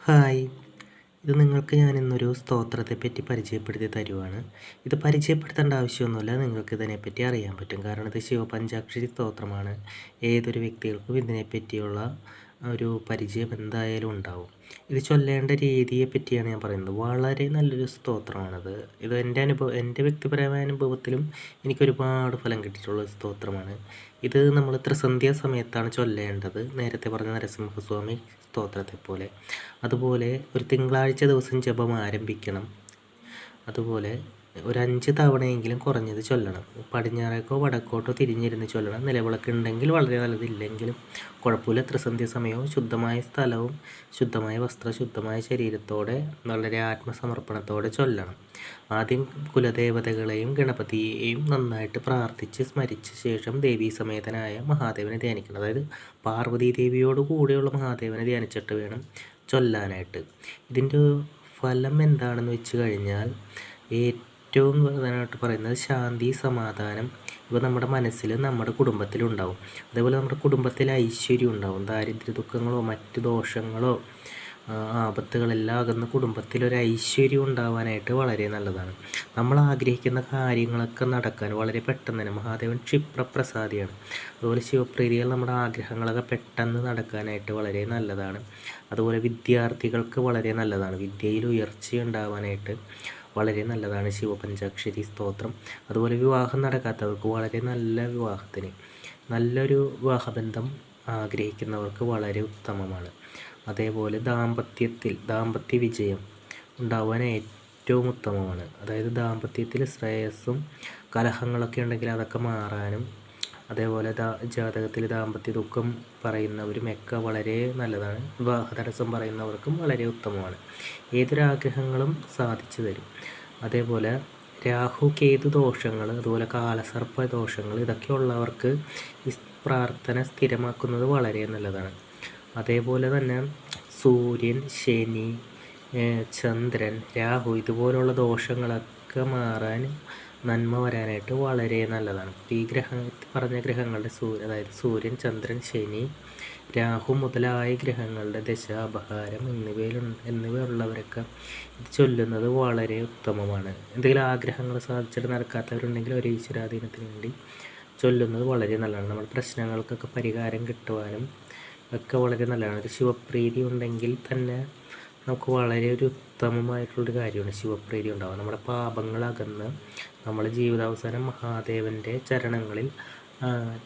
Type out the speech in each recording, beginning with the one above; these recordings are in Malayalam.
ഹായ്, ഇത് നിങ്ങൾക്ക് ഞാൻ ഇന്നൊരു സ്തോത്രത്തെ പറ്റി പരിചയപ്പെടുത്തി തരുവാണ്. ഇത് പരിചയപ്പെടുത്തേണ്ട ആവശ്യമൊന്നുമില്ല, നിങ്ങൾക്ക് ഇതിനെപ്പറ്റി അറിയാൻ പറ്റും. കാരണം ഇത് ശിവപഞ്ചാക്ഷരി സ്തോത്രമാണ്. ഏതൊരു വ്യക്തികൾക്കും ഇതിനെപ്പറ്റിയുള്ള ഒരു പരിചയം എന്തായാലും ഉണ്ടാവും. ഇത് ചൊല്ലേണ്ട രീതിയെ പറ്റിയാണ് ഞാൻ പറയുന്നത്. വളരെ നല്ലൊരു സ്തോത്രമാണത്. ഇത് എൻ്റെ വ്യക്തിപരമായ അനുഭവത്തിലും എനിക്കൊരുപാട് ഫലം കിട്ടിയിട്ടുള്ള ഒരു സ്തോത്രമാണ്. ഇത് നമ്മൾ ത്രിസന്ധ്യാ സമയത്താണ് ചൊല്ലേണ്ടത്. നേരത്തെ പറഞ്ഞ നരസിംഹസ്വാമി സ്തോത്രത്തെ പോലെ. അതുപോലെ ഒരു തിങ്കളാഴ്ച ദിവസം ജപം ആരംഭിക്കണം. അതുപോലെ ഒരു 5 തവണയെങ്കിലും കുറഞ്ഞത് ചൊല്ലണം. പടിഞ്ഞാറേക്കോ വടക്കോട്ടോ തിരിഞ്ഞിരുന്ന് ചൊല്ലണം. നിലവിളക്കുണ്ടെങ്കിൽ വളരെ നല്ലത്, ഇല്ലെങ്കിലും കുഴപ്പമില്ല. ത്രിസന്ധ്യ സമയവും ശുദ്ധമായ സ്ഥലവും ശുദ്ധമായ വസ്ത്രം ശുദ്ധമായ ശരീരത്തോടെ വളരെ ആത്മസമർപ്പണത്തോടെ ചൊല്ലണം. ആദ്യം കുലദേവതകളെയും ഗണപതിയെയും നന്നായിട്ട് പ്രാർത്ഥിച്ച് സ്മരിച്ച ശേഷം ദേവീസമേതനായ മഹാദേവനെ ധ്യാനിക്കണം. അതായത് പാർവതീ ദേവിയോട് കൂടെയുള്ള മഹാദേവനെ ധ്യാനിച്ചിട്ട് വേണം ചൊല്ലാനായിട്ട്. ഇതിൻ്റെ ഫലം എന്താണെന്ന് വെച്ച് കഴിഞ്ഞാൽ ഏറ്റവും പ്രധാനമായിട്ട് പറയുന്നത് ശാന്തി, സമാധാനം ഇവ നമ്മുടെ മനസ്സിലും നമ്മുടെ കുടുംബത്തിലും ഉണ്ടാവും. അതേപോലെ നമ്മുടെ കുടുംബത്തിൽ ഐശ്വര്യം ഉണ്ടാവും. ദാരിദ്ര്യ ദുഃഖങ്ങളോ മറ്റ് ദോഷങ്ങളോ ആപത്തുകളെല്ലാം അകന്ന് കുടുംബത്തിലൊരു ഐശ്വര്യം ഉണ്ടാവാനായിട്ട് വളരെ നല്ലതാണ്. നമ്മൾ ആഗ്രഹിക്കുന്ന കാര്യങ്ങളൊക്കെ നടക്കാൻ വളരെ പെട്ടെന്ന് തന്നെ മഹാദേവൻ ക്ഷിപ്രപ്രസാദിയാണ്. അതുപോലെ ശിവപ്രീതികൾ നമ്മുടെ ആഗ്രഹങ്ങളൊക്കെ പെട്ടെന്ന് നടക്കാനായിട്ട് വളരെ നല്ലതാണ്. അതുപോലെ വിദ്യാർത്ഥികൾക്ക് വളരെ നല്ലതാണ്. വിദ്യയിൽ ഉയർച്ചയുണ്ടാവാനായിട്ട് വളരെ നല്ലതാണ് ശിവപഞ്ചാക്ഷരി സ്തോത്രം. അതുപോലെ വിവാഹം നടക്കാത്തവർക്ക് വളരെ നല്ലൊരു വിവാഹബന്ധം ആഗ്രഹിക്കുന്നവർക്ക് വളരെ ഉത്തമമാണ്. അതേപോലെ ദാമ്പത്യ വിജയം ഉണ്ടാവാൻ ഏറ്റവും ഉത്തമമാണ്. അതായത് ദാമ്പത്യത്തിൽ ശ്രേയസ്സും കലഹങ്ങളൊക്കെ ഉണ്ടെങ്കിൽ അതൊക്കെ മാറാനും, അതേപോലെ ജാതകത്തിൽ ദാമ്പത്യ ദുഃഖം പറയുന്നവരുമൊക്കെ വളരെ നല്ലതാണ്. വിവാഹ തടസ്സം പറയുന്നവർക്കും വളരെ ഉത്തമമാണ്. ഏതൊരാഗ്രഹങ്ങളും സാധിച്ചു തരും. അതേപോലെ രാഹു കേതു ദോഷങ്ങൾ, അതുപോലെ കാലസർപ്പ ദോഷങ്ങൾ ഇതൊക്കെ ഉള്ളവർക്ക് ഈ പ്രാർത്ഥന സ്ഥിരമാക്കുന്നത് വളരെ നല്ലതാണ്. അതേപോലെ തന്നെ സൂര്യൻ, ശനി, ചന്ദ്രൻ, രാഹു ഇതുപോലുള്ള ദോഷങ്ങളൊക്കെ മാറാൻ നന്മ വരാനായിട്ട് വളരെ നല്ലതാണ്. ഈ പറഞ്ഞ ഗ്രഹങ്ങളുടെ അതായത് സൂര്യൻ, ചന്ദ്രൻ, ശനി, രാഹു മുതലായ ഗ്രഹങ്ങളുടെ ദശ, അപഹാരം എന്നിവയുള്ളവരൊക്കെ ഇത് ചൊല്ലുന്നത് വളരെ ഉത്തമമാണ്. എന്തെങ്കിലും ആഗ്രഹങ്ങൾ സാധിച്ചിട്ട് നടക്കാത്തവരുണ്ടെങ്കിൽ ഒരു ഈശ്വരാധീനത്തിന് വേണ്ടി ചൊല്ലുന്നത് വളരെ നല്ലതാണ്. നമ്മുടെ പ്രശ്നങ്ങൾക്കൊക്കെ പരിഹാരം കിട്ടുവാനും ഒക്കെ വളരെ നല്ലതാണ്. ഒരു ശിവപ്രീതി ഉണ്ടെങ്കിൽ തന്നെ നമുക്ക് വളരെ ഒരു ഉത്തമമായിട്ടുള്ളൊരു കാര്യമാണ് ശിവപ്രീതി ഉണ്ടാവുക. നമ്മുടെ പാപങ്ങൾ അകന്ന് നമ്മൾ ജീവിതാവസാനം മഹാദേവൻ്റെ ചരണങ്ങളിൽ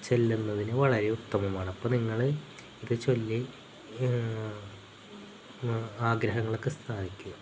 ചെല്ലുന്നതിന് വളരെ ഉത്തമമാണ്. അപ്പോൾ നിങ്ങൾ ഇത് ചൊല്ലി ആഗ്രഹങ്ങളൊക്കെ സാധിക്കുക.